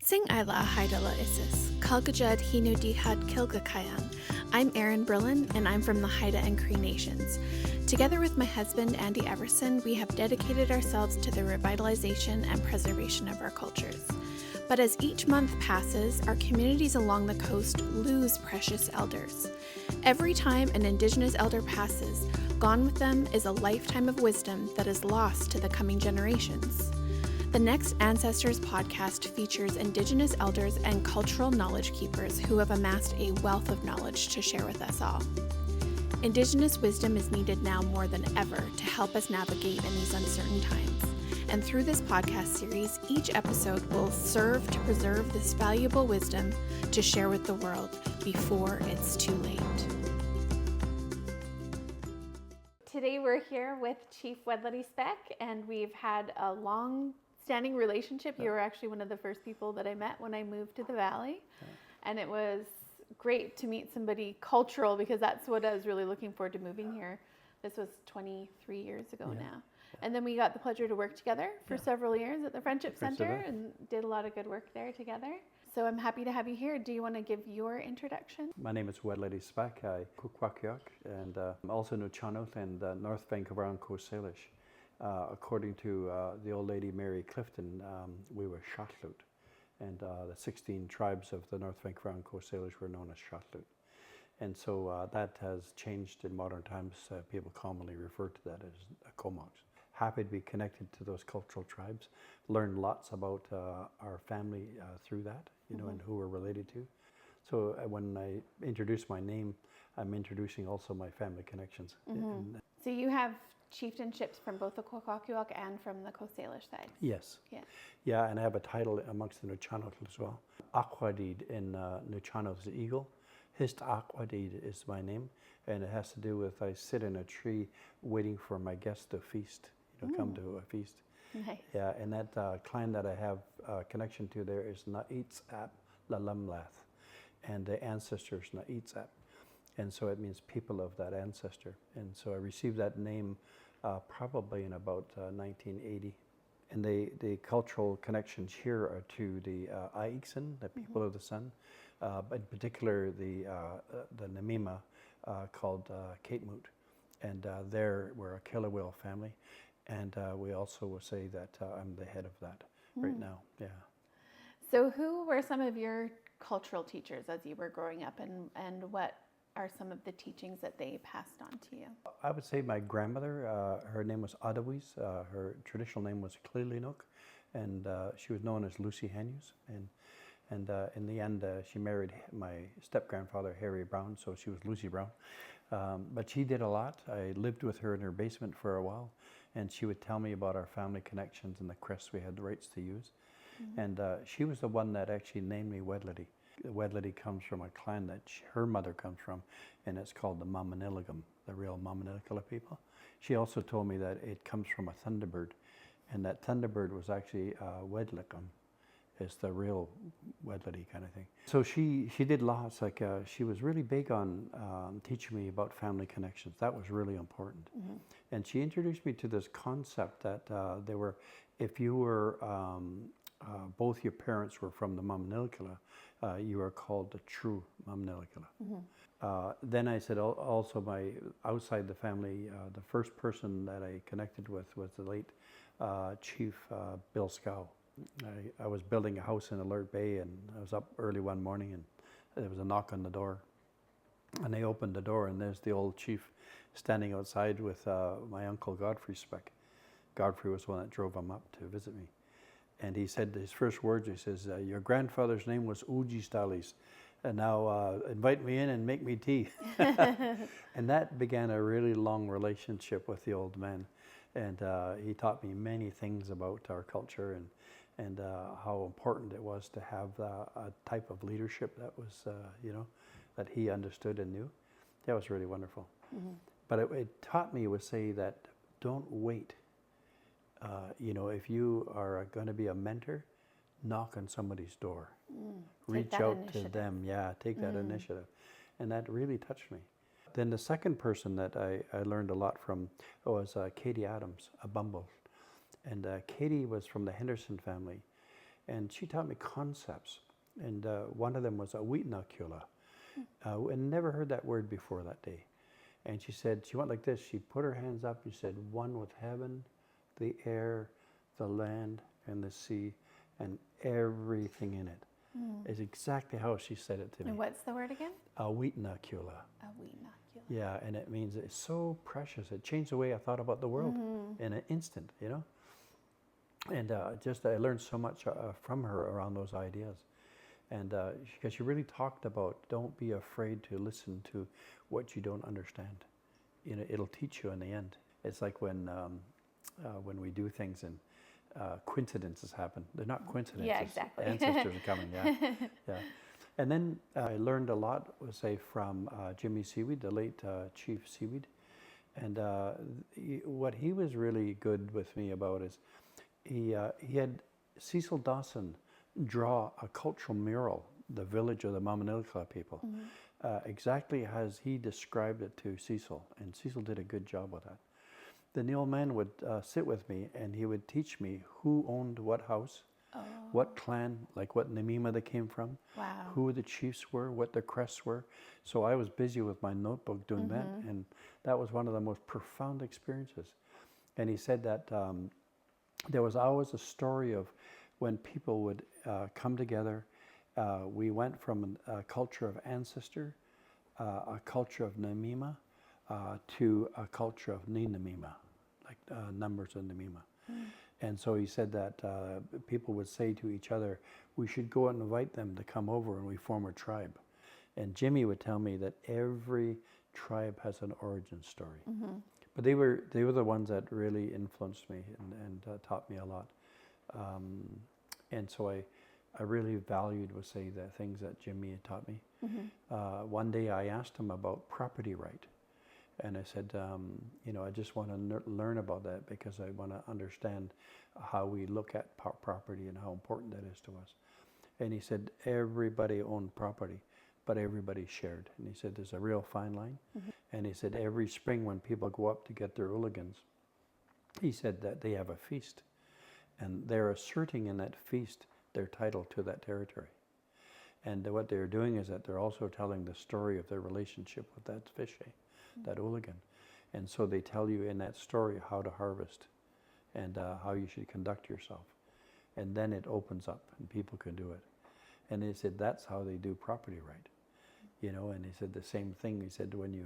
Sing Ila Haidala Isis, Kalgajad Hinu Dihad Kilgakayan. I'm Erin Brillon, and I'm from the Haida and Cree Nations. Together with my husband, Andy Everson, we have dedicated ourselves to the revitalization and preservation of our cultures. But as each month passes, our communities along the coast lose precious elders. Every time an Indigenous elder passes, gone with them is a lifetime of wisdom that is lost to the coming generations. The Next Ancestors podcast features Indigenous elders and cultural knowledge keepers who have amassed a wealth of knowledge to share with us all. Indigenous wisdom is needed now more than ever to help us navigate in these uncertain times. And through this podcast series, each episode will serve to preserve this valuable wisdom to share with the world before it's too late. Today we're here with Chief Wedlidi Speck, and we've had a long-standing relationship. You were actually one of the first people that I met when I moved to the Valley, and it was great to meet somebody cultural, because that's what I was really looking forward to moving here. This was 23 years ago now. And then we got the pleasure to work together for several years at the Friendship Center and did a lot of good work there together. So I'm happy to have you here. Do you want to give your introduction? My name is Wedlidi Speck. I Kukwakyak, and I'm also Nuchanoth and North Vancouver and Coast Salish. According to the old lady Mary Clifton, we were Shotlut, and the 16 tribes of the North Vancouver and Coast Salish were known as Shotlut. And so that has changed in modern times. People commonly refer to that as Comox. Happy to be connected to those cultural tribes. Learned lots about our family through that, and who we're related to. So when I introduce my name, I'm introducing also my family connections. So you have chieftainships from both the Kwakwaka'wakw and from the Coast Salish side. Yes. Yeah, and I have a title amongst the Nuchanoth as well. Akwadid in Nuchanoth is eagle. Hist Akwadid is my name, and it has to do with I sit in a tree waiting for my guests to feast, come to a feast. Nice. Yeah, and that clan that I have connection to there is Na'itsap Lalamlath, and the ancestors Na'itsap. And so it means people of that ancestor. And so I received that name probably in about 1980. And the cultural connections here are to the Aiksan, the people of the sun, but in particular the Namima called Katemut. And we're a killer whale family. And we also will say that I'm the head of that right now. Yeah. So who were some of your cultural teachers as you were growing up, and what are some of the teachings that they passed on to you? I would say my grandmother, her name was Adawis. Her traditional name was Klilinook, and she was known as Lucy Hanyus. And in the end, she married my step-grandfather, Harry Brown, so she was Lucy Brown. But she did a lot. I lived with her in her basement for a while, and she would tell me about our family connections and the crests we had the rights to use. And she was the one that actually named me Wedlidi. Wedlidi comes from a clan that her mother comes from, and it's called the Mamanilligum, the real Mamanilligum people. She also told me that it comes from a thunderbird, and that thunderbird was actually Wedlicum. It's the real Wedlidi kind of thing. So she did lots, she was really big on teaching me about family connections. That was really important. And she introduced me to this concept that if you were, both your parents were from the Mamanilligum, you are called the true Mamanilligum. Then I said also outside the family, the first person that I connected with was the late Chief Bill Scow. I was building a house in Alert Bay, and I was up early one morning, and there was a knock on the door. And they opened the door, and there's the old chief standing outside with my uncle Godfrey Speck. Godfrey was the one that drove him up to visit me. And he said his first words, he says, your grandfather's name was Uji Stalis, and now invite me in and make me tea. And that began a really long relationship with the old man. And he taught me many things about our culture and how important it was to have a type of leadership that was, that he understood and knew. That was really wonderful. But it taught me to say that don't wait. If you are going to be a mentor, knock on somebody's door. Reach out to them. Yeah, take that initiative. And that really touched me. Then the second person that I learned a lot from was Katie Adams, a Bumble. And Katie was from the Henderson family. and she taught me concepts. And one of them was a wheatinocula. And never heard that word before that day. And she said, she went like this. She put her hands up and said, one with heaven, the air, the land, and the sea, and everything in it. Is exactly how she said it to me. And what's the word again? A wheatinocula. A wheatinocula. Yeah, and it means it's so precious. It changed the way I thought about the world in an instant, you know? And just I learned so much from her around those ideas. And because she really talked about, don't be afraid to listen to what you don't understand. You know, it'll teach you in the end. It's like when we do things and coincidences happen. They're not coincidences. Yeah, exactly. Ancestors are coming, yeah. And then I learned a lot, say, from Jimmy Seaweed, the late Chief Seaweed. And what he was really good with me about is he had Cecil Dawson draw a cultural mural, the village of the Mamanilka people, exactly as he described it to Cecil. And Cecil did a good job with that. Then the old man would sit with me and he would teach me who owned what house, what clan, like what Namima they came from, who the chiefs were, what their crests were. So I was busy with my notebook doing that, and that was one of the most profound experiences. And he said that there was always a story of when people would come together. We went from a culture of ancestor, a culture of Namima, to a culture of Ninamima, like numbers of Namima. And so he said that people would say to each other, we should go and invite them to come over and we form a tribe. And Jimmy would tell me that every tribe has an origin story. But they were the ones that really influenced me and taught me a lot. And so I really valued, would say, the things that Jimmy had taught me. One day I asked him about property right. And I said, you know, I just want to learn about that because I want to understand how we look at property and how important that is to us. And he said, everybody owned property, but everybody shared. And he said, there's a real fine line. And he said, every spring when people go up to get their hooligans, he said that they have a feast. And they're asserting in that feast their title to that territory. And what they're doing is that they're also telling the story of their relationship with that fish, that hooligan. And so they tell you in that story how to harvest and how you should conduct yourself. And then it opens up and people can do it. And he said that's how they do property right. You know, and he said the same thing. He said when you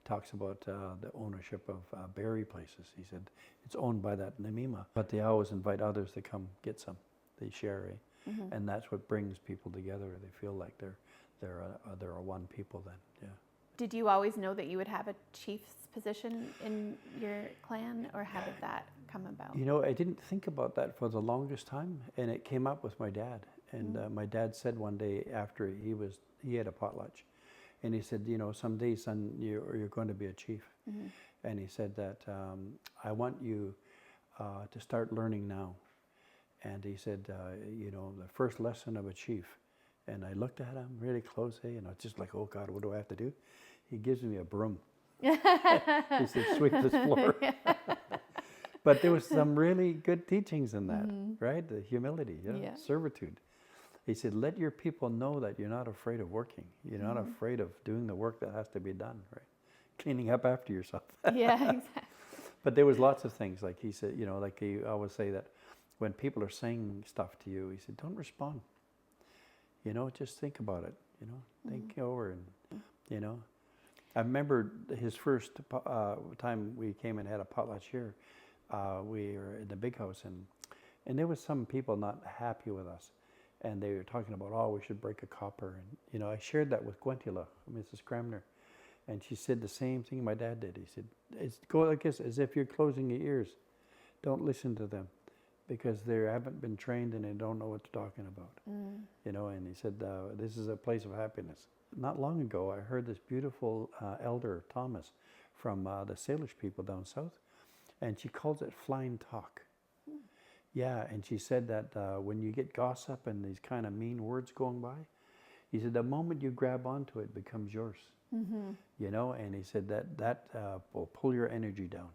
talks about the ownership of berry places, he said it's owned by that Namima, but they always invite others to come get some. They share, and that's what brings people together. They feel like they're a one people then. Yeah. Did you always know that you would have a chief's position in your clan, or how did that come about? You know, I didn't think about that for the longest time, and it came up with my dad. And my dad said one day after he had a potlatch, and he said, you know, someday, son, you're going to be a chief. And he said that I want you to start learning now. And he said, you know, the first lesson of a chief. And I looked at him really closely, and I was just like, oh God, what do I have to do? He gives me a broom. He said, sweep this floor. But there was some really good teachings in that, right? The humility, you know, servitude. He said, let your people know that you're not afraid of working. You're not afraid of doing the work that has to be done, right? Cleaning up after yourself. Yeah, exactly. But there was lots of things, like he said, you know, like he always say that when people are saying stuff to you, he said, don't respond. You know, just think about it, you know, think over and, you know. I remember his first time we came and had a potlatch here. We were in the big house, and there was some people not happy with us. And they were talking about, oh, we should break a copper. And, you know, I shared that with Gwentila, Mrs. Cramner. And she said the same thing my dad did. He said, go like this, as if you're closing your ears. Don't listen to them, because they haven't been trained and they don't know what they're talking about. You know, and he said, this is a place of happiness. Not long ago, I heard this beautiful elder, Thomas, from the Salish people down south, and she calls it flying talk. Yeah, and she said that when you get gossip and these kind of mean words going by, he said the moment you grab onto it, it becomes yours. You know, and he said that will pull your energy down.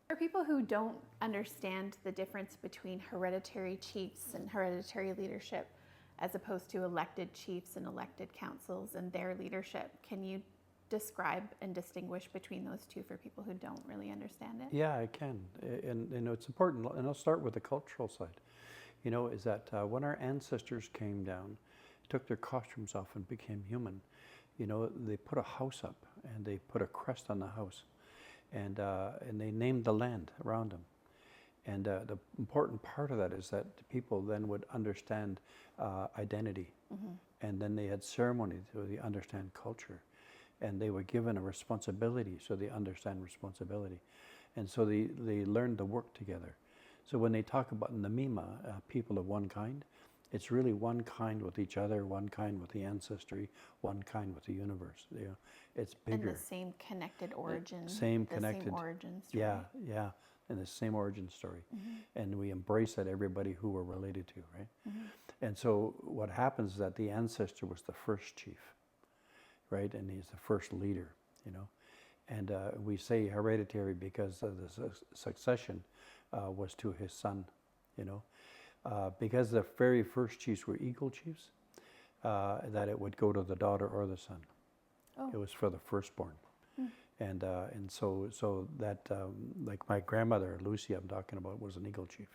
For people who don't understand the difference between hereditary chiefs and hereditary leadership, as opposed to elected chiefs and elected councils and their leadership, can you describe and distinguish between those two for people who don't really understand it? Yeah, I can. And it's important, and I'll start with the cultural side. Is that when our ancestors came down, took their costumes off and became human, they put a house up and they put a crest on the house, and they named the land around them. And the important part of that is that the people then would understand identity, and then they had ceremony so they understand culture, and they were given a responsibility so they understand responsibility, and so they learned to work together. So when they talk about Namima, people of one kind, it's really one kind with each other, one kind with the ancestry, one kind with the universe. It's bigger. And the same connected origin. Same the connected. Same origin story. Yeah, and the same origin story. And we embrace that everybody who we're related to, right? And so what happens is that the ancestor was the first chief, right? And he's the first leader, And we say hereditary because of the succession was to his son, because the very first chiefs were eagle chiefs, that it would go to the daughter or the son. Oh. It was for the firstborn. And so that, like my grandmother, Lucy, I'm talking about, was an eagle chief.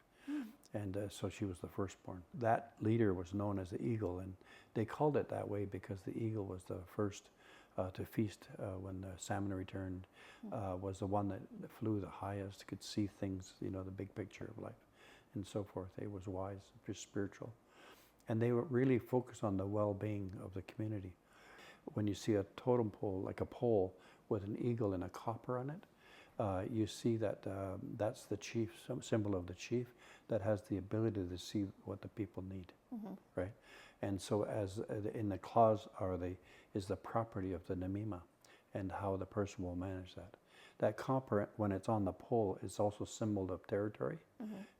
And so she was the firstborn. That leader was known as the eagle, and they called it that way because the eagle was the first to feast when the salmon returned, was the one that flew the highest, could see things, the big picture of life, and so forth. It was wise, just spiritual. And they were really focused on the well-being of the community. When you see a totem pole, like a pole with an eagle and a copper on it, you see that that's the chief, symbol of the chief that has the ability to see what the people need, right? And so as in the clause is the property of the Namima and how the person will manage that. That copper, when it's on the pole, is also symbol of territory.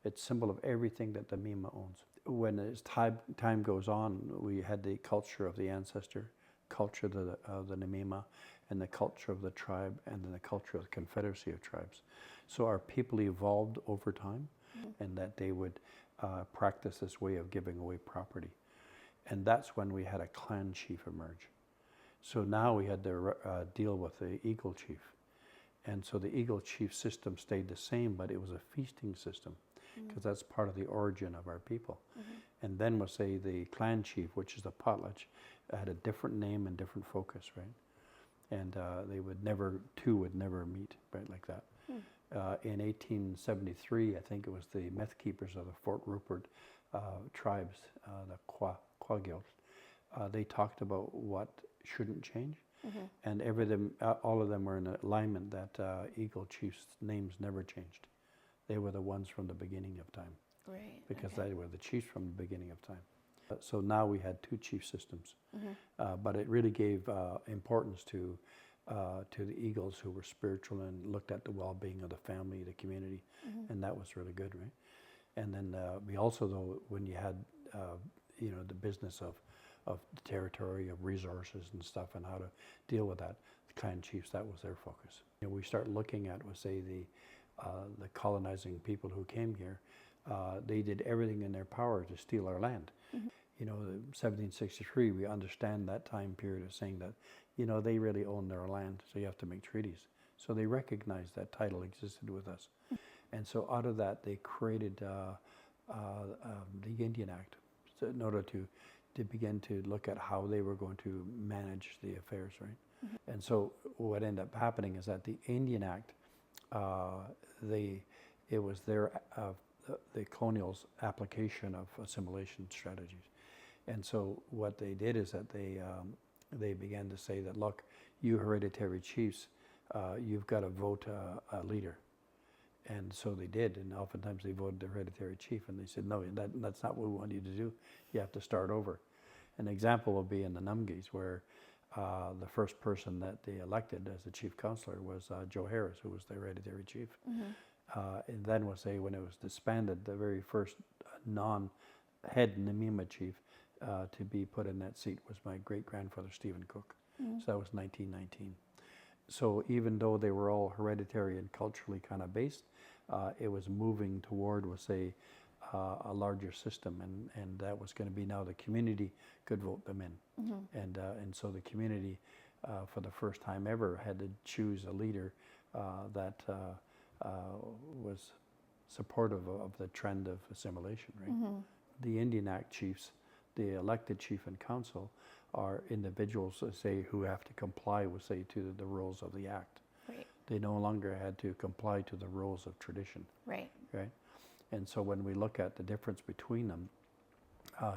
It's symbol of everything that the Namima owns. When as time goes on, we had the culture of the ancestor, culture of the Namima, and the culture of the tribe, and then the culture of the confederacy of tribes. So our people evolved over time, and that they would practice this way of giving away property. And that's when we had a clan chief emerge. So now we had to deal with the eagle chief. And so the eagle chief system stayed the same, but it was a feasting system, because that's part of the origin of our people. And then we'll say the clan chief, which is the potlatch, had a different name and different focus, right? And two would never meet, right, like that. In 1873, I think it was the meth keepers of the Fort Rupert tribes, the Quagils, they talked about what shouldn't change, and all of them were in alignment that eagle chiefs' names never changed. They were the ones from the beginning of time, Right. because they were the chiefs from the beginning of time. So now we had two chief systems, but it really gave importance to the eagles who were spiritual and looked at the well-being of the family, the community, and that was really good, right? And then we also, though, when you had the business of the territory, of resources and stuff, and how to deal with that, the clan chiefs, that was their focus. We start looking at, say, the colonizing people who came here. They did everything in their power to steal our land. 1763, we understand that time period of saying that, they really own their land, so you have to make treaties. So they recognized that title existed with us. And so out of that, they created the Indian Act, so in order to begin to look at how they were going to manage the affairs, right? And so what ended up happening is that the Indian Act, it was the colonials' application of assimilation strategies. And so what they did is that they began to say that, look, you hereditary chiefs, you've got to vote a leader. And so they did, and oftentimes they voted the hereditary chief, and they said, no, that's not what we want you to do. You have to start over. An example will be in the Numgis, where the first person that they elected as the chief counselor was Joe Harris, who was the hereditary chief. And then we'll say when it was disbanded, the very first non-head Namima chief to be put in that seat was my great-grandfather, Stephen Cook. So that was 1919. So even though they were all hereditary and culturally kind of based, it was moving toward was a larger system, and that was going to be now the community could vote them in, and so the community for the first time ever had to choose a leader that was supportive of the trend of assimilation, right? The Indian Act chiefs, the elected chief and council, are individuals, say, who have to comply with, say, to the rules of the act. Right. They no longer had to comply to the rules of tradition. Right. Right. And so when we look at the difference between them,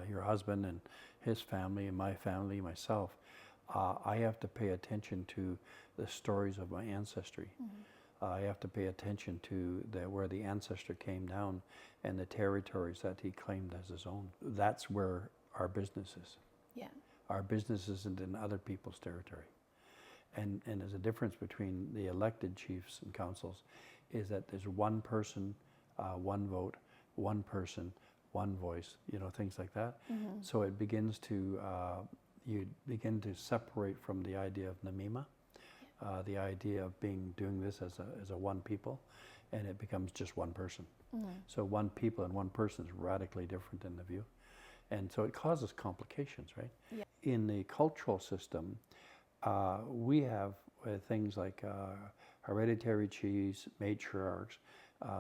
your husband and his family and my family, myself, I have to pay attention to the stories of my ancestry. I have to pay attention to where the ancestor came down and the territories that he claimed as his own. That's where our business is. Yeah. Our business isn't in other people's territory. And there's a difference between the elected chiefs and councils is that there's one person, one vote, one person, one voice, things like that. So it begins to, you begin to separate from the idea of Namima, the idea of doing this as a one people, and it becomes just one person. So one people and one person is radically different in the view. And so it causes complications, right? Yeah. In the cultural system, we have things like hereditary chiefs, matriarchs,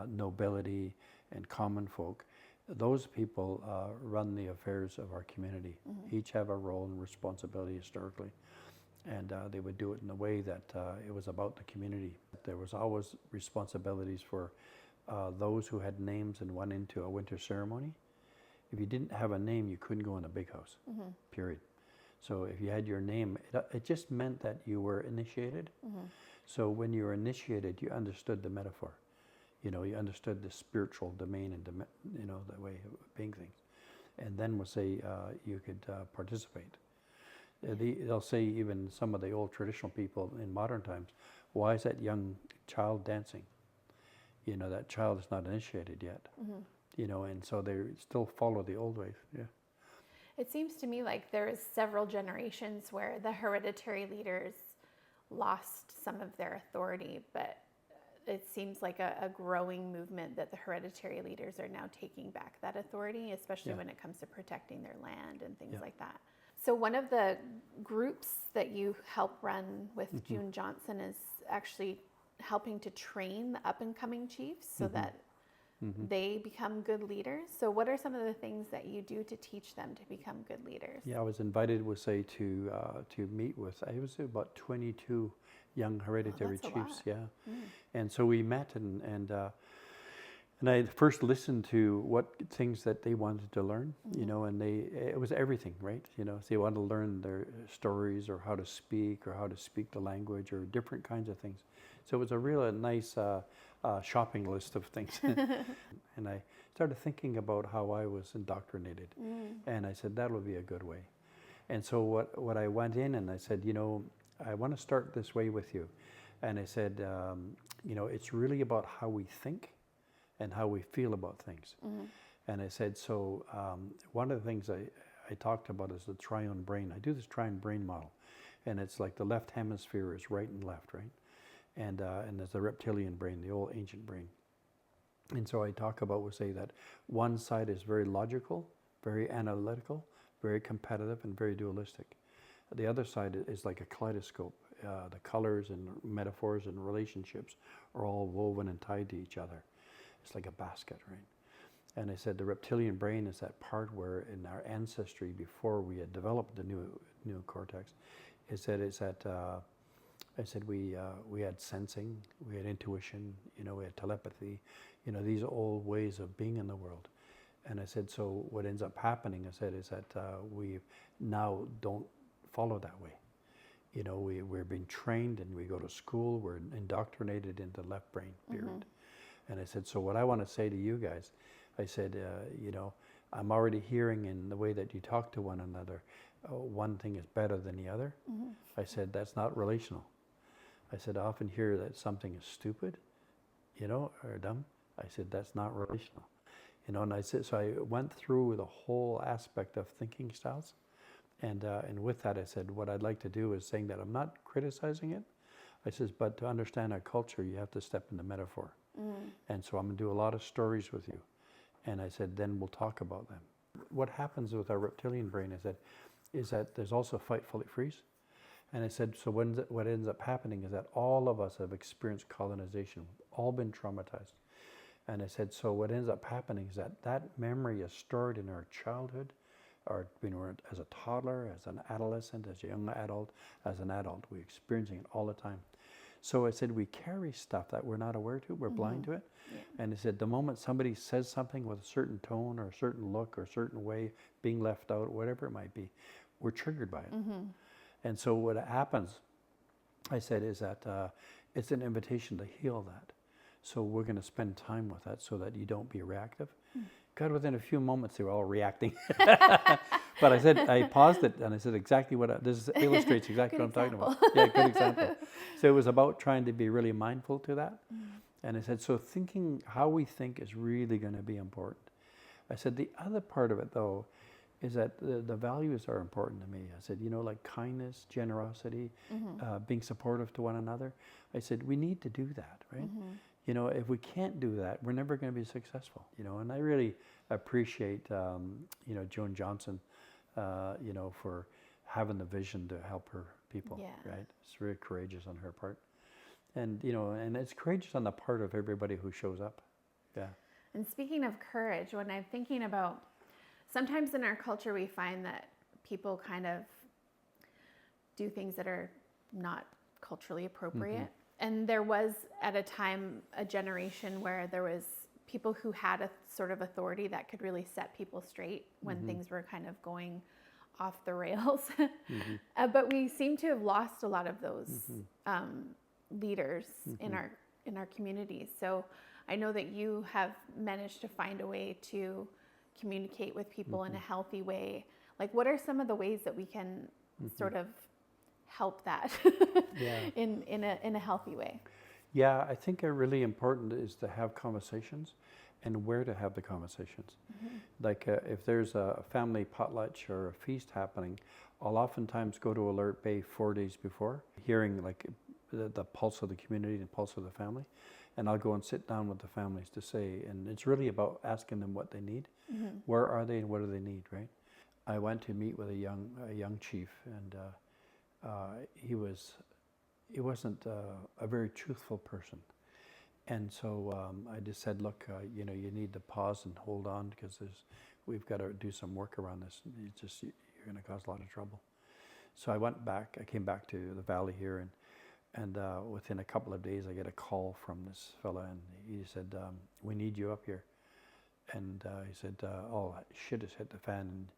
nobility, and common folk. Those people run the affairs of our community. Each have a role and responsibility historically. And they would do it in a way that it was about the community. There was always responsibilities for those who had names and went into a winter ceremony. If you didn't have a name, you couldn't go in a big house, period. So if you had your name, it just meant that you were initiated. So when you were initiated, you understood the metaphor. You understood the spiritual domain and, the way of being things. And then we'll say you could participate. They'll say, even some of the old traditional people in modern times, why is that young child dancing? That child is not initiated yet. And so they still follow the old ways. Yeah. It seems to me like there's several generations where the hereditary leaders lost some of their authority, but it seems like a growing movement that the hereditary leaders are now taking back that authority, especially when it comes to protecting their land and things like that. So one of the groups that you help run with June Johnson is actually helping to train the up-and-coming chiefs so that they become good leaders. So what are some of the things that you do to teach them to become good leaders? Yeah, I was invited, to meet with, I was about 22 young hereditary chiefs. And so we met, and I first listened to what things that they wanted to learn, and it was everything, right? So they wanted to learn their stories or how to speak the language or different kinds of things. So it was a real nice shopping list of things. And I started thinking about how I was indoctrinated. And I said, that would be a good way. And so what I went in and I said, I want to start this way with you. And I said, it's really about how we think and how we feel about things. And I said, so one of the things I talked about is the triune brain. I do this triune brain model. And it's like the left hemisphere is right and left, right? And there's the reptilian brain, the old ancient brain. And so I talk about, we'll say that one side is very logical, very analytical, very competitive, and very dualistic. The other side is like a kaleidoscope. The colors and metaphors and relationships are all woven and tied to each other. It's like a basket, right? And I said the reptilian brain is that part where in our ancestry, before we had developed the new cortex, I said we had sensing, we had intuition, we had telepathy, these old ways of being in the world. And I said, so what ends up happening, I said, is that we now don't follow that way. We're being trained and we go to school, we're indoctrinated into left brain, period. And I said, so what I want to say to you guys, I said, I'm already hearing in the way that you talk to one another, one thing is better than the other. I said, that's not relational. I said, I often hear that something is stupid, or dumb. I said, that's not relational. And I said, so I went through the whole aspect of thinking styles. And with that, I said, what I'd like to do is saying that I'm not criticizing it. I says, but to understand our culture, you have to step into metaphor. And so I'm going to do a lot of stories with you. And I said, then we'll talk about them. What happens with our reptilian brain is that there's also fight, flight, freeze. And I said, so what ends up happening is that all of us have experienced colonization. We've all been traumatized. And I said, so what ends up happening is that memory is stored in our childhood, or as a toddler, as an adolescent, as a young adult, as an adult. We're experiencing it all the time. So I said, we carry stuff that we're not aware to, we're blind to it. Yeah. And I said, the moment somebody says something with a certain tone or a certain look or a certain way, being left out, whatever it might be, we're triggered by it. And so what happens, I said, is that it's an invitation to heal that. So we're going to spend time with that so that you don't be reactive. God, within a few moments, they were all reacting. But I said, I paused it and I said exactly this illustrates exactly what I'm talking about. Yeah, good example. So it was about trying to be really mindful to that. And I said, so thinking, how we think is really going to be important. I said, the other part of it though, is that the values are important to me. I said, like kindness, generosity, being supportive to one another. I said, we need to do that, right? If we can't do that, we're never going to be successful, and I really appreciate, Joan Johnson, for having the vision to help her people, right? It's very courageous on her part. And, and it's courageous on the part of everybody who shows up. Yeah. And speaking of courage, when I'm thinking about, sometimes in our culture, we find that people kind of do things that are not culturally appropriate. And there was, at a time, a generation where there was people who had a sort of authority that could really set people straight when things were kind of going off the rails. But we seem to have lost a lot of those leaders in our communities. So I know that you have managed to find a way to communicate with people in a healthy way. Like, what are some of the ways that we can sort of help that in a healthy way? Yeah, I think a really important is to have conversations and where to have the conversations. Like if there's a family potluck or a feast happening, I'll oftentimes go to Alert Bay 4 days before, hearing like the pulse of the community and pulse of the family. And I'll go and sit down with the families to say, and it's really about asking them what they need. Where are they and what do they need, right? I went to meet with a young chief, and he wasn't a very truthful person. And so I just said, look, you need to pause and hold on, because we've got to do some work around this. You're going to cause a lot of trouble. So I came back to the valley here, and within a couple of days I get a call from this fella, and he said, we need you up here. And he said, oh, shit has hit the fan,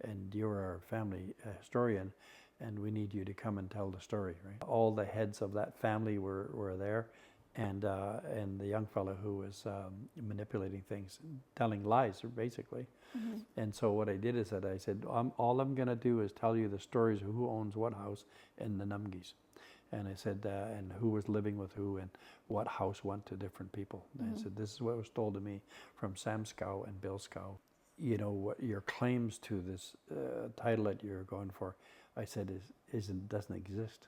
and you're our family historian, and we need you to come and tell the story, right? All the heads of that family were there, and the young fellow who was manipulating things, telling lies, basically. And so what I did is that I said, all I'm going to do is tell you the stories of who owns what house in the Numgis. And I said, and who was living with who, and what house went to different people. And I said, this is what was told to me from Sam Scow and Bill Scow. What your claims to this title that you're going for, I said, doesn't exist,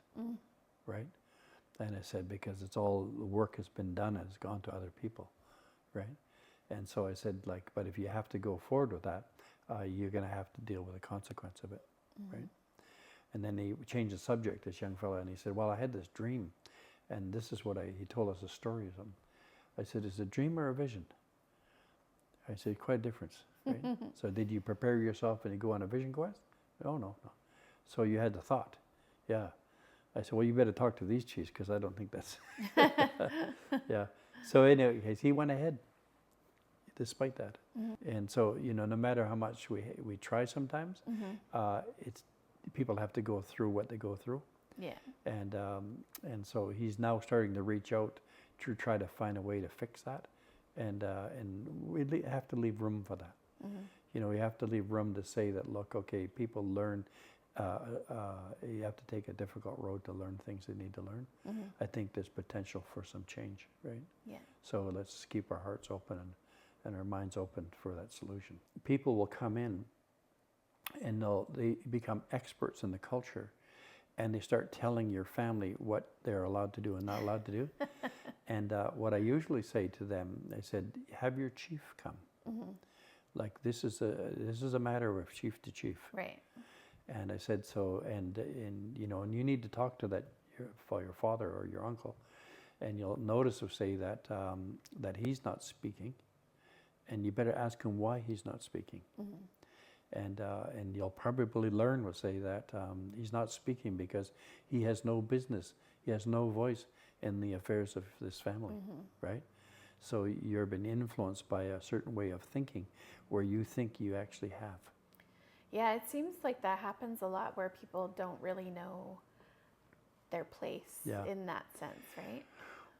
right? And I said, because it's all, the work has been done and it's gone to other people, right? And so I said, but if you have to go forward with that, you're going to have to deal with the consequence of it, right? And then he changed the subject, this young fellow, and he said, well, I had this dream, and this is what he told us a story of him. I said, is it a dream or a vision? I said, quite a difference, right? So did you prepare yourself and you go on a vision quest? Oh, no. So you had the thought. Yeah. I said, well, you better talk to these chiefs, because I don't think that's... Yeah. So anyways, he went ahead despite that. And so, no matter how much we try sometimes, people have to go through what they go through. Yeah. And so he's now starting to reach out to try to find a way to fix that. And we have to leave room for that. We have to leave room to say that, look, okay, people learn. You have to take a difficult road to learn things they need to learn. I think there's potential for some change, right? Yeah. So let's keep our hearts open and our minds open for that solution. People will come in and they become experts in the culture, and they start telling your family what they're allowed to do and not allowed to do. And what I usually say to them, I said, have your chief come. Like this is a matter of chief to chief. Right. And I said, so, and you know, and you need to talk to your father or your uncle, and you'll notice or say that that he's not speaking, and you better ask him why he's not speaking. And you'll probably learn will say that he's not speaking because he has no business, he has no voice in the affairs of this family, right? So you're being influenced by a certain way of thinking where you think you actually have. Yeah, it seems like that happens a lot where people don't really know their place in that sense, right?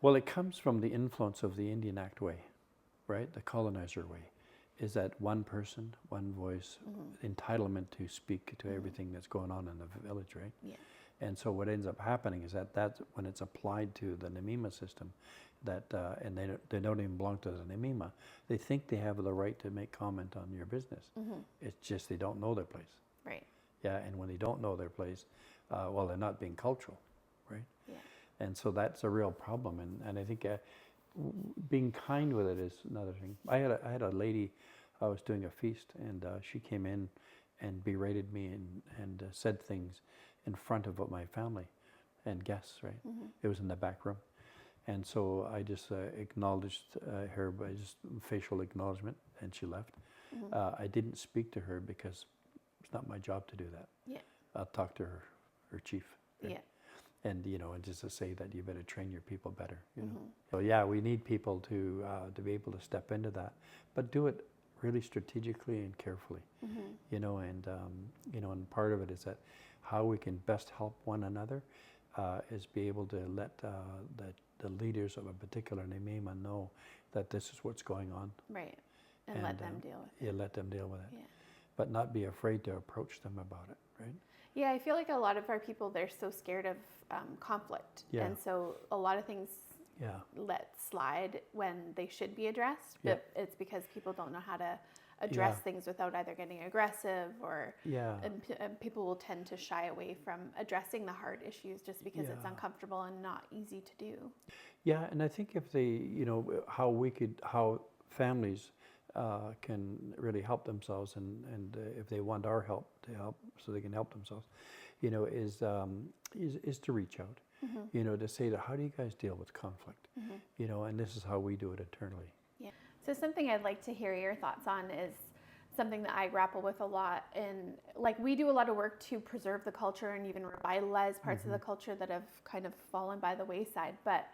Well, it comes from the influence of the Indian Act way, right? The colonizer way. Is that one person, one voice, entitlement to speak to everything that's going on in the village, right? Yeah. And so what ends up happening is that's when it's applied to the Namima system, that and they don't even belong to the Namima, they think they have the right to make comment on your business. It's just they don't know their place. Right. Yeah, and when they don't know their place, well, they're not being cultural, right? Yeah. And so that's a real problem. And I think being kind with it is another thing. I had a lady, I was doing a feast, and she came in and berated me and said things in front of my family and guests, right? It was in the back room. And so I just acknowledged her by just facial acknowledgement, and she left. I didn't speak to her because it's not my job to do that. Yeah. I'll talk to her chief. Right? Yeah. And you know, and just to say that you better train your people better. You know. So yeah, we need people to be able to step into that, but do it really strategically and carefully. You know, and you know, and part of it is that how we can best help one another is be able to let the leaders of a particular Namima know that this is what's going on. Right. And let them deal with it. Yeah, let them deal with it. Yeah. But not be afraid to approach them about it, right? Yeah, I feel like a lot of our people, they're so scared of conflict. Yeah. And so a lot of things let slide when they should be addressed. But it's because people don't know how to address things without either getting aggressive or and people will tend to shy away from addressing the hard issues just because it's uncomfortable and not easy to do. Yeah, and I think if they, you know, how families can really help themselves, and if they want our help to help, so they can help themselves, you know, is to reach out, you know, to say that how do you guys deal with conflict, you know, and this is how we do it internally. Yeah. So something I'd like to hear your thoughts on is something that I grapple with a lot, and like we do a lot of work to preserve the culture and even revitalize parts of the culture that have kind of fallen by the wayside, but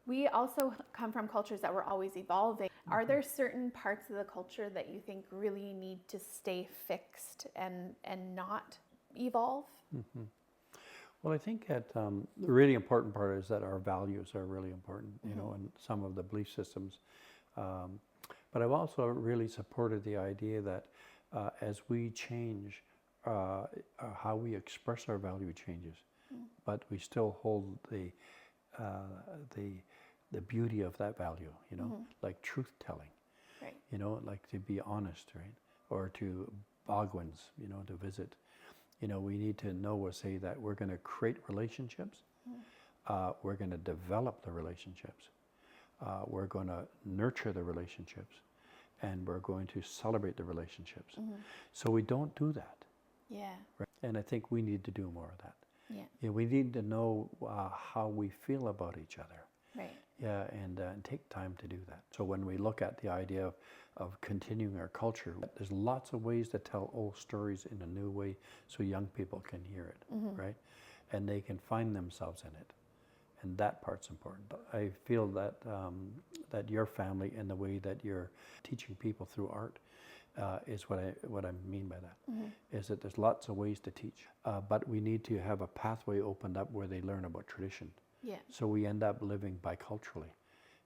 we also come from cultures that were always evolving. Are there certain parts of the culture that you think really need to stay fixed and not evolve? Well, I think that the really important part is that our values are really important, you know, and some of the belief systems. But I've also really supported the idea that as we change, how we express our value changes, but we still hold the beauty of that value, you know, like truth telling, right. You know, like to be honest, right? Or to Bogwins, you know, to visit. You know, we need to know or say that we're going to create relationships, we're going to develop the relationships, we're going to nurture the relationships, and we're going to celebrate the relationships. So we don't do that. Yeah. Right? And I think we need to do more of that. Yeah. Yeah, we need to know how we feel about each other. Right. Yeah, and take time to do that. So when we look at the idea of continuing our culture, there's lots of ways to tell old stories in a new way so young people can hear it, right? And they can find themselves in it. And that part's important. I feel that that your family and the way that you're teaching people through art is what I mean by that. Is that there's lots of ways to teach, but we need to have a pathway opened up where they learn about tradition. Yeah. So we end up living biculturally,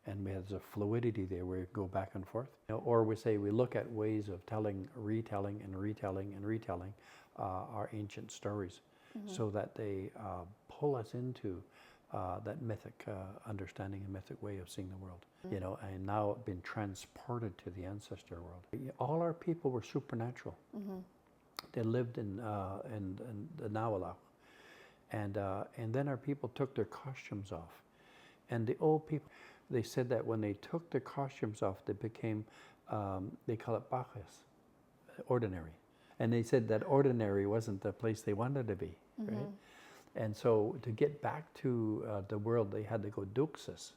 and there's a fluidity there where you go back and forth. You know, or we look at ways of retelling our ancient stories, so that they pull us into that mythic understanding and mythic way of seeing the world. You know, and now been transported to the ancestor world. All our people were supernatural. They lived in the Nawala. And then our people took their costumes off. And the old people, they said that when they took their costumes off, they became, they call it bacchus, ordinary. And they said that ordinary wasn't the place they wanted to be, right? And so to get back to the world, they had to go duxus.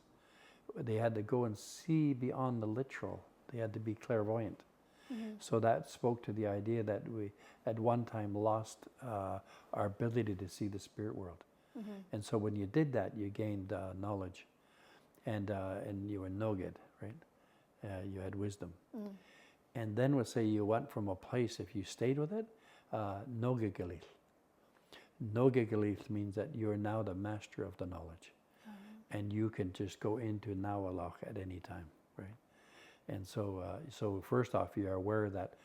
They had to go and see beyond the literal. They had to be clairvoyant. So that spoke to the idea that we at one time lost our ability to see the spirit world. And so when you did that, you gained knowledge, and you were noged, right? You had wisdom. And then we'll say you went from a place, if you stayed with it, nogegalith. Nogegalith means that you are now the master of the knowledge. And you can just go into Nawalach at any time, right? And so, so first off, you are aware that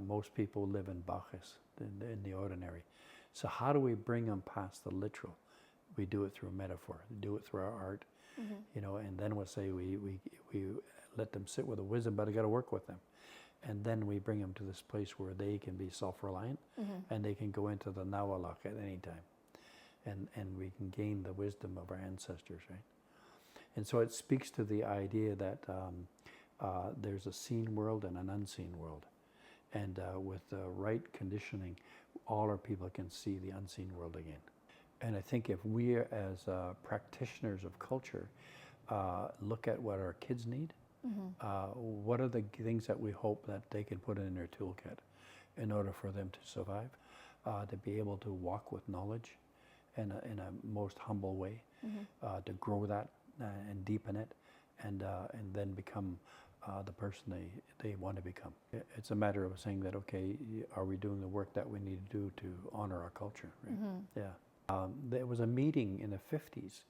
most people live in Bacchus, in the ordinary. So how do we bring them past the literal? We do it through metaphor. We do it through our art, you know. And then we'll say we let them sit with the wisdom, but I got to work with them. And then we bring them to this place where they can be self-reliant, and they can go into the Nawalach at any time, and we can gain the wisdom of our ancestors, right? And so it speaks to the idea that there's a seen world and an unseen world. And with the right conditioning, all our people can see the unseen world again. And I think if we as practitioners of culture look at what our kids need, what are the things that we hope that they can put in their toolkit in order for them to survive, to be able to walk with knowledge in a most humble way, to grow that and deepen it, and then become the person they want to become. It's a matter of saying that, okay, are we doing the work that we need to do to honor our culture, right? Yeah. There was a meeting in the 50s.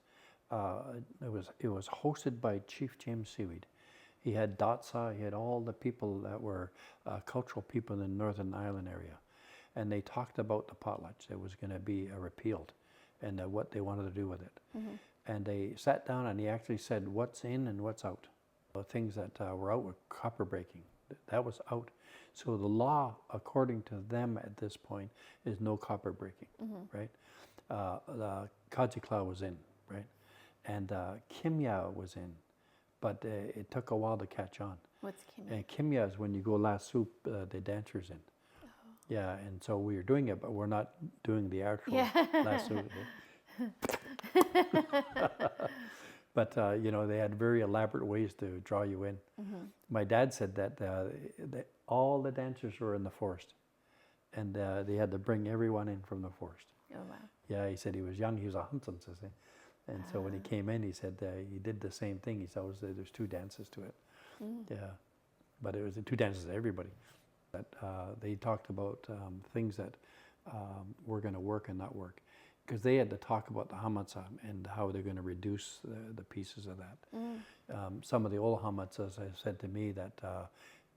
It was hosted by Chief James Seaweed. He had Datsa, he had all the people that were cultural people in the Northern Ireland area. And they talked about the potlatch that was going to be repealed, and what they wanted to do with it. And they sat down and he actually said what's in and what's out. The things that were out were copper breaking. That was out. So the law, according to them at this point, is no copper breaking, right? The Kajikla was in, right? And Kimya was in, but it took a while to catch on. What's Kimya? And Kimya is when you go last soup, the dancers in. Yeah, and so we are doing it, but we're not doing the actual last soup. But you know, they had very elaborate ways to draw you in. My dad said that all the dancers were in the forest, and they had to bring everyone in from the forest. Oh wow! Yeah, he said he was young. He was a huntsman, and so when he came in, he said he did the same thing. He said there's two dances to it. Yeah, but it was the two dances to everybody. That they talked about things that were going to work and not work, because they had to talk about the hamatsa and how they're going to reduce the pieces of that. Some of the old hamatsas have said to me that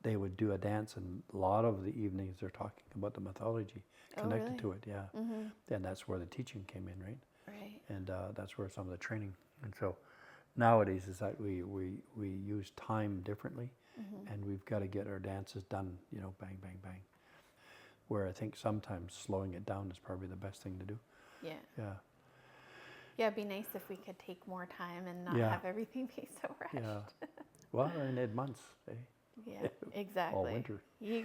they would do a dance, and a lot of the evenings they're talking about the mythology connected to it. Yeah, and that's where the teaching came in, right? Right. And that's where some of the training. And so nowadays is that we use time differently, and we've got to get our dances done, you know, bang, bang, bang. Where I think sometimes slowing it down is probably the best thing to do. Yeah. Yeah. Yeah, it'd be nice if we could take more time and not have everything be so rushed. Yeah. Well, and it months, eh? Yeah, exactly. All winter. You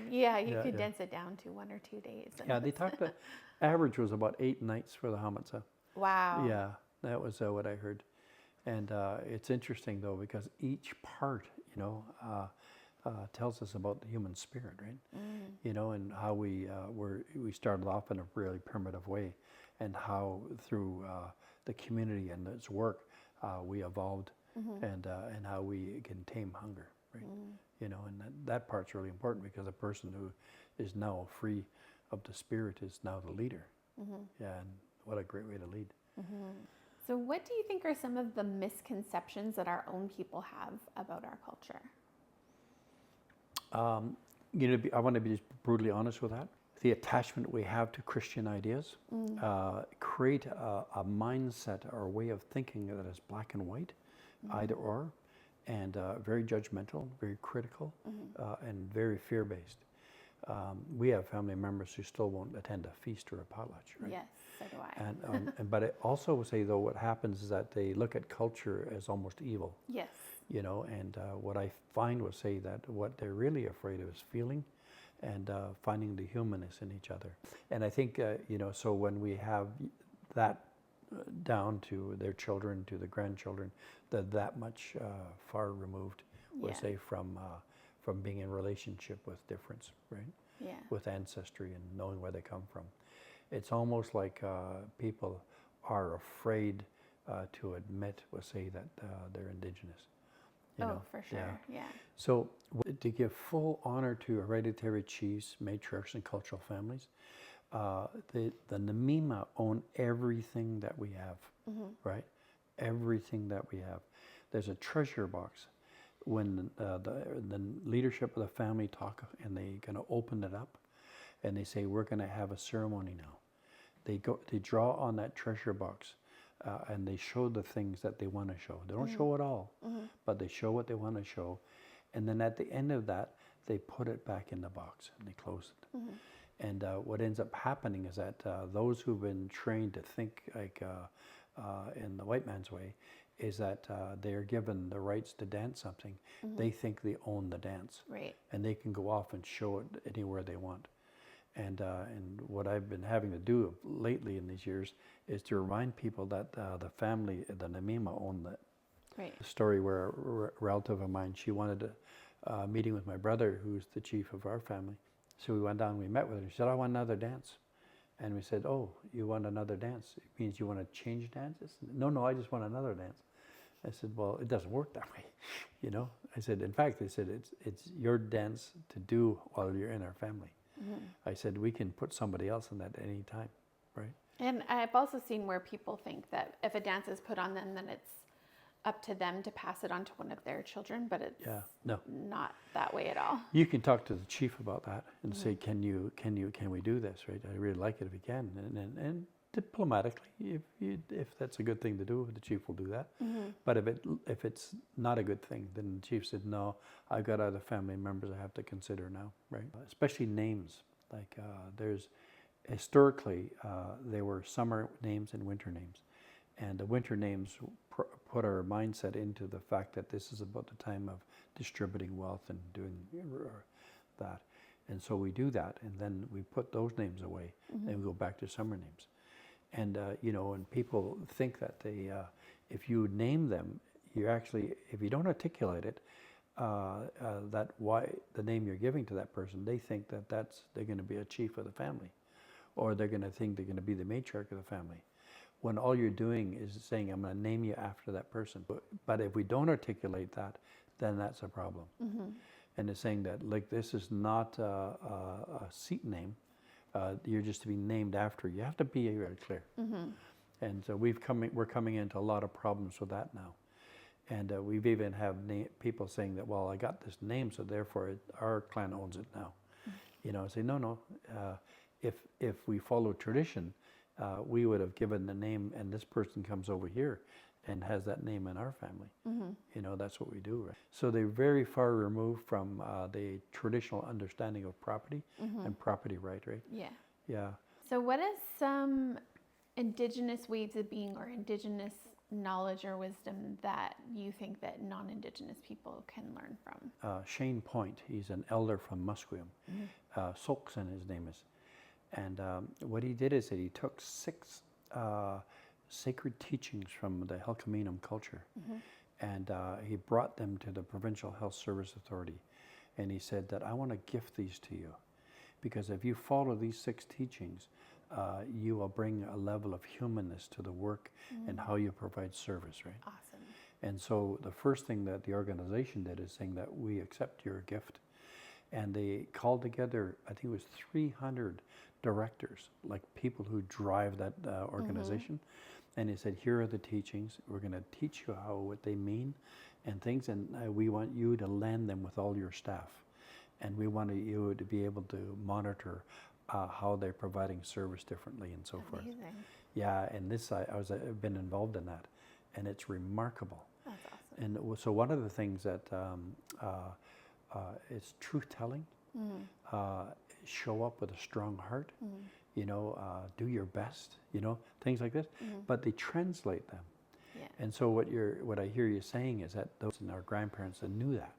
could dense it down to 1 or 2 days. Yeah, they talked the average was about 8 nights for the hamatsa. Wow. Yeah, that was what I heard. And it's interesting, though, because each part, you know, tells us about the human spirit, right? You know, and how we started off in a really primitive way, and how through the community and its work we evolved, and how we can tame hunger, right? You know, and that part's really important, because a person who is now free of the spirit is now the leader. Yeah, and what a great way to lead. So what do you think are some of the misconceptions that our own people have about our culture? You know, I want to be just brutally honest with that. The attachment we have to Christian ideas create a mindset or a way of thinking that is black and white, either or, and very judgmental, very critical, and very fear-based. We have family members who still won't attend a feast or a potlatch, right? Yes, so do I. But I also would say, though, what happens is that they look at culture as almost evil. Yes. You know, and what I find would say that what they're really afraid of is feeling and finding the humanness in each other. And I think, you know, so when we have that down to their children, to the grandchildren, they're that much far removed, we'll say, from being in relationship with difference, right? Yeah. With ancestry and knowing where they come from. It's almost like people are afraid to admit, we'll say, that they're Indigenous. You know? For sure, yeah. So to give full honor to hereditary chiefs, matriarchs, and cultural families, the Namima own everything that we have, right? Everything that we have. There's a treasure box. When the leadership of the family talk and they're going to open it up and they say, we're going to have a ceremony now. They draw on that treasure box and they show the things that they want to show. They don't show it all, but they show what they want to show. And then at the end of that, they put it back in the box and they close it. And what ends up happening is that those who've been trained to think like in the white man's way is that they're given the rights to dance something. They think they own the dance. Right. And they can go off and show it anywhere they want. And what I've been having to do lately in these years is to remind people that the family, the Namima, own that. Right. A story where a relative of mine, she wanted a meeting with my brother, who's the chief of our family. So we went down, we met with her. She said, I want another dance. And we said, oh, you want another dance? It means you want to change dances? No, I just want another dance. I said, well, it doesn't work that way, you know? I said, in fact, they said, it's your dance to do while you're in our family. I said, we can put somebody else in that at any time, right? And I've also seen where people think that if a dance is put on them, then it's up to them to pass it on to one of their children, but it's not that way at all. You can talk to the chief about that and say, can we do this, right? I really like it if you can. And diplomatically, if that's a good thing to do, the chief will do that. But if it's not a good thing, then the chief said, no, I've got other family members I have to consider now, right? Especially names. Like there's, historically, there were summer names and winter names. And the winter names put our mindset into the fact that this is about the time of distributing wealth and doing that. And so we do that, and then we put those names away, and we go back to summer names. And, you know, and people think that if you name them, you actually, if you don't articulate it, that why the name you're giving to that person, they think that they're going to be a chief of the family, or they're going to think they're going to be the matriarch of the family. When all you're doing is saying, I'm going to name you after that person. But if we don't articulate that, then that's a problem. And it's saying that, like, this is not a seat name. You're just to be named after. You have to be very clear. And so we're coming into a lot of problems with that now. And we've even have people saying that, well, I got this name, so therefore our clan owns it now. You know, I say, no. If we follow tradition, we would have given the name, and this person comes over here and has that name in our family. You know, that's what we do, right? So they're very far removed from the traditional understanding of property and property right? Yeah. So what is some Indigenous ways of being or Indigenous knowledge or wisdom that you think that non-Indigenous people can learn from? Shane Point, he's an elder from Musqueam. Solkson, his name is. And what he did is that he took 6 sacred teachings from the Halkominum culture, and he brought them to the Provincial Health Service Authority. And he said that I want to gift these to you, because if you follow these 6 teachings, you will bring a level of humanness to the work and how you provide service, right? Awesome. And so the first thing that the organization did is saying that we accept your gift. And they called together, I think it was 300 directors, like people who drive that organization. And he said, here are the teachings. We're going to teach you what they mean and things. And we want you to land them with all your staff. And we want you to be able to monitor how they're providing service differently and so forth. Yeah, and this, I've been involved in that. And it's remarkable. That's awesome. And so one of the things that is truth-telling. show up with a strong heart, do your best, things like this, but they translate them. Yeah. And so what I hear you saying is that those and our grandparents that knew that.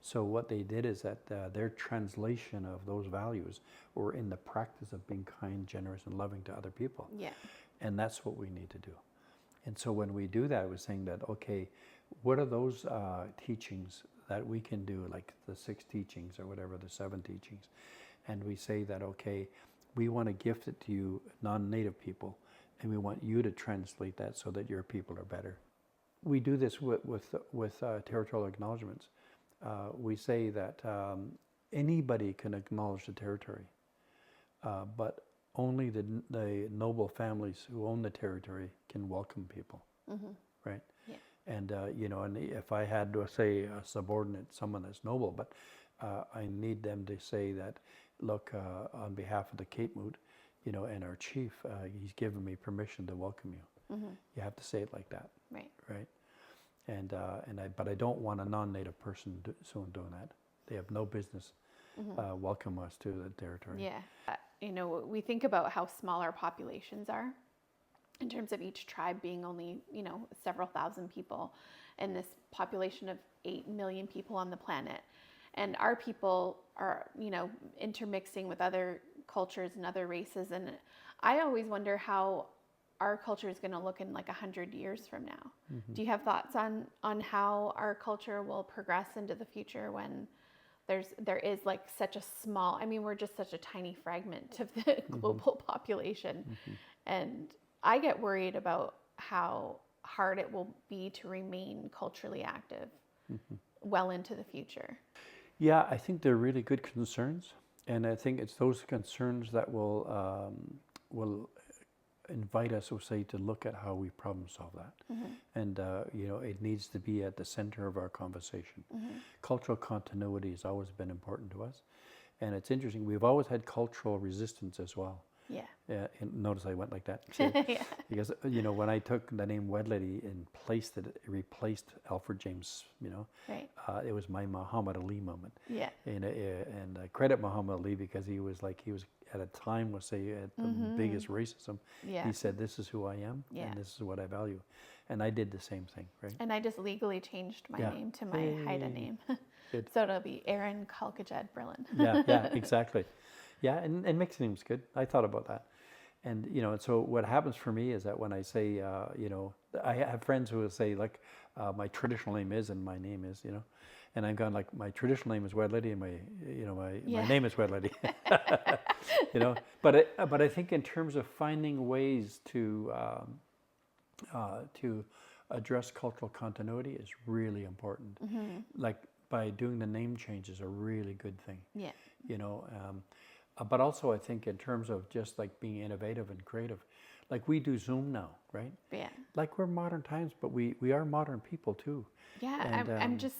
So what they did is that their translation of those values were in the practice of being kind, generous, and loving to other people. Yeah. And that's what we need to do. And so when we do that, I was saying that, okay, what are those teachings that we can do, like the 6 teachings or whatever, the 7 teachings? And we say that, okay, we want to gift it to you, non-native people, and we want you to translate that so that your people are better. We do this with territorial acknowledgements. We say that anybody can acknowledge the territory, but only the noble families who own the territory can welcome people, right? Yeah. And and if I had to say a subordinate, someone that's noble, but I need them to say that, look, on behalf of the Cape Moot, and our chief, he's given me permission to welcome you. You have to say it like that, Right. right? But I don't want a non-native person doing that. They have no business welcome us to the territory. Yeah. We think about how small our populations are in terms of each tribe being only, several thousand people, and this population of 8 million people on the planet. And our people are, intermixing with other cultures and other races. And I always wonder how our culture is going to look in like 100 years from now. Do you have thoughts on how our culture will progress into the future when there is like such a small, we're just such a tiny fragment of the global population. And I get worried about how hard it will be to remain culturally active well into the future. Yeah, I think they're really good concerns, and I think it's those concerns that will invite us, we'll say, to look at how we problem solve that. And it needs to be at the center of our conversation. Cultural continuity has always been important to us, and it's interesting. We've always had cultural resistance as well. Yeah. And notice I went like that. See? Yeah. Because when I took the name Wedlidi and it replaced Alfred James. Right. It was my Muhammad Ali moment. Yeah. And I credit Muhammad Ali because he was at a time, we'll say, at the biggest racism. Yeah. He said, "This is who I am, and this is what I value," and I did the same thing, right? And I just legally changed my name to my Haida name, Good. so it'll be Erin Brillon. Yeah, exactly. Yeah, and mixed name's good. I thought about that. And, so what happens for me is that when I say, I have friends who will say, like, my traditional name is, and my name is, and I'm going like, my traditional name is Wedlidi, and my name is Wedlidi. But I think in terms of finding ways to address cultural continuity is really important. Like, by doing the name change is a really good thing. Yeah. But also I think in terms of just like being innovative and creative, like we do Zoom now, right? Yeah. Like we're modern times, but we are modern people too. Yeah, And, I'm just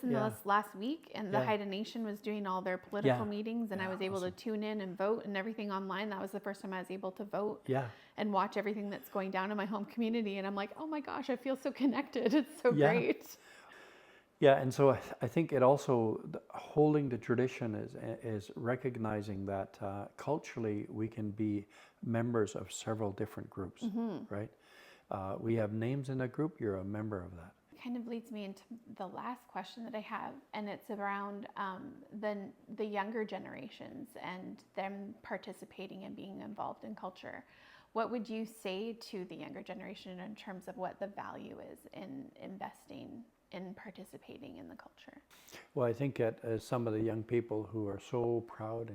in this last week, and the Haida Nation was doing all their political meetings, and I was able to tune in and vote and everything online. That was the first time I was able to vote and watch everything that's going down in my home community. And I'm like, oh my gosh, I feel so connected. It's so great. Yeah, and so I think it also, holding the tradition is recognizing that culturally we can be members of several different groups, right? We have names in a group, you're a member of that. Kind of leads me into the last question that I have, and it's around the younger generations and them participating and being involved in culture. What would you say to the younger generation in terms of what the value is in investing in participating in the culture? Well, I think as some of the young people who are so proud,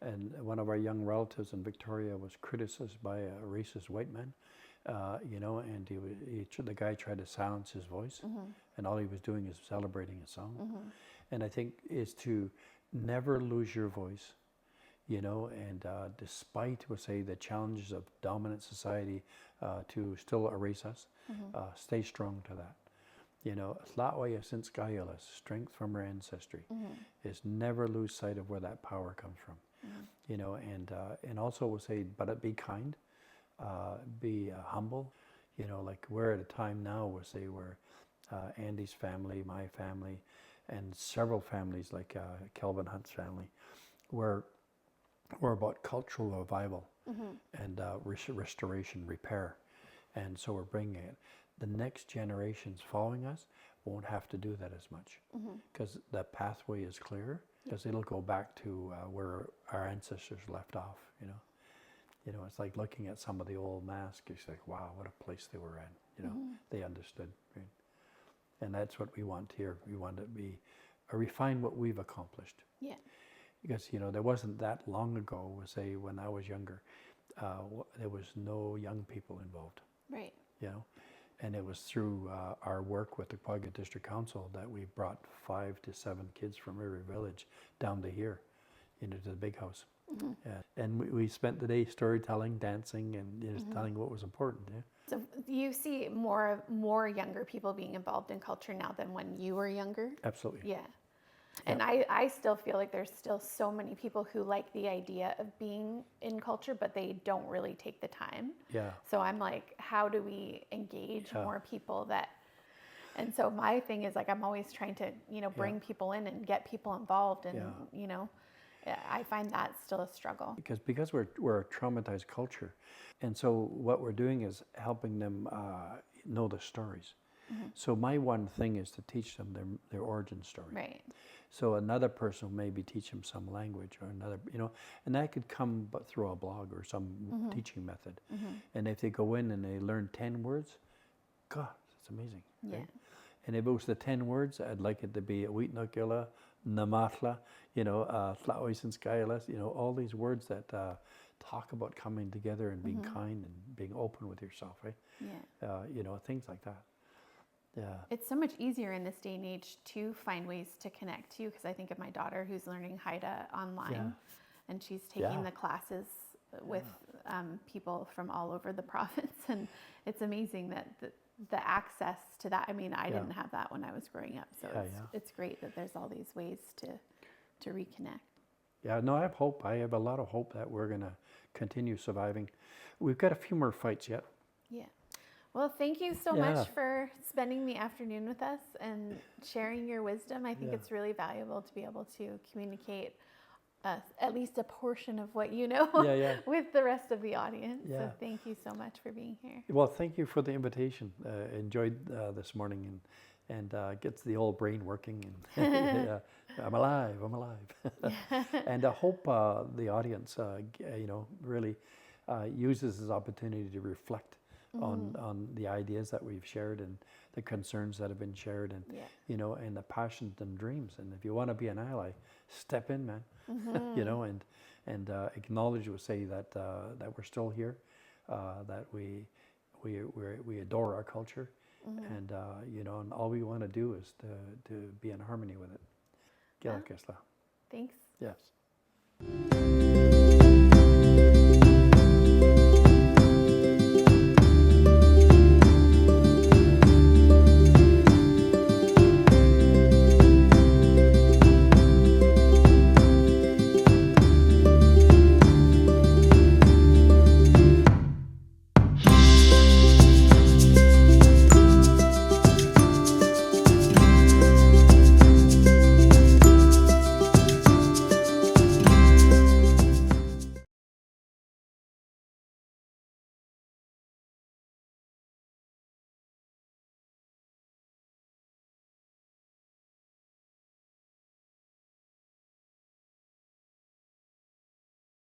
and one of our young relatives in Victoria was criticized by a racist white man, and the guy tried to silence his voice, and all he was doing is celebrating a song. And I think is to never lose your voice, and despite, we'll say, the challenges of dominant society to still erase us, stay strong to that. Tlatwaya since Gaialas, strength from our ancestry, is never lose sight of where that power comes from. And also we'll say, but be kind, be humble. Like we're at a time now, we'll say, where Andy's family, my family, and several families like Kelvin Hunt's family, where we're about cultural revival and restoration, repair. And so we're bringing it. The next generations following us won't have to do that as much because the pathway is clear, because it'll go back to where our ancestors left off, you know. You know, it's like looking at some of the old masks. It's like, wow, what a place they were in. You know, they understood. Right? And that's what we want here. We want to be refine what we've accomplished. Yeah. Because, you know, there wasn't that long ago, say when I was younger, there was no young people involved. Right. You know, and it was through our work with the Quagga District Council that we brought 5 to 7 kids from every village down to here, into the big house. And we spent the day storytelling, dancing, and just telling what was important. Yeah. So you see more younger people being involved in culture now than when you were younger? Absolutely. Yeah. And I still feel like there's still so many people who like the idea of being in culture, but they don't really take the time. Yeah. So I'm like, how do we engage more people that, and so my thing is like, I'm always trying to, you know, bring people in and get people involved and, you know, I find that still a struggle. Because we're a traumatized culture. And so what we're doing is helping them know the stories. So my one thing is to teach them their origin story. Right. So another person will maybe teach them some language or another, you know, and that could come but through a blog or some teaching method. And if they go in and they learn 10 words, God, that's amazing. Yeah. Right? And if it was the 10 words, I'd like it to be Witnakila, Namatla, you know, Tlaoisinskailas, you know, all these words that talk about coming together and being kind and being open with yourself, right? Yeah. You know, things like that. Yeah. It's so much easier in this day and age to find ways to connect too, because I think of my daughter who's learning Haida online, and she's taking the classes with people from all over the province, and it's amazing that the access to that. I mean, I didn't have that when I was growing up, so it's great that there's all these ways to reconnect. Yeah, no, I have hope. I have a lot of hope that we're going to continue surviving. We've got a few more fights yet. Yeah. Well, thank you so much for spending the afternoon with us and sharing your wisdom. I think it's really valuable to be able to communicate at least a portion of what you know with the rest of the audience. Yeah. So thank you so much for being here. Well, thank you for the invitation. Enjoyed this morning and gets the old brain working. And I'm alive. And I hope the audience, you know, really uses this opportunity to reflect on the ideas that we've shared and the concerns that have been shared, and you know, and the passions and dreams. And if you want to be an ally, step in, man. You know, and acknowledge, we'll say that that we're still here, that we adore our culture, and you know, and all we want to do is to be in harmony with it. Gila Kesla. Thanks. Yes.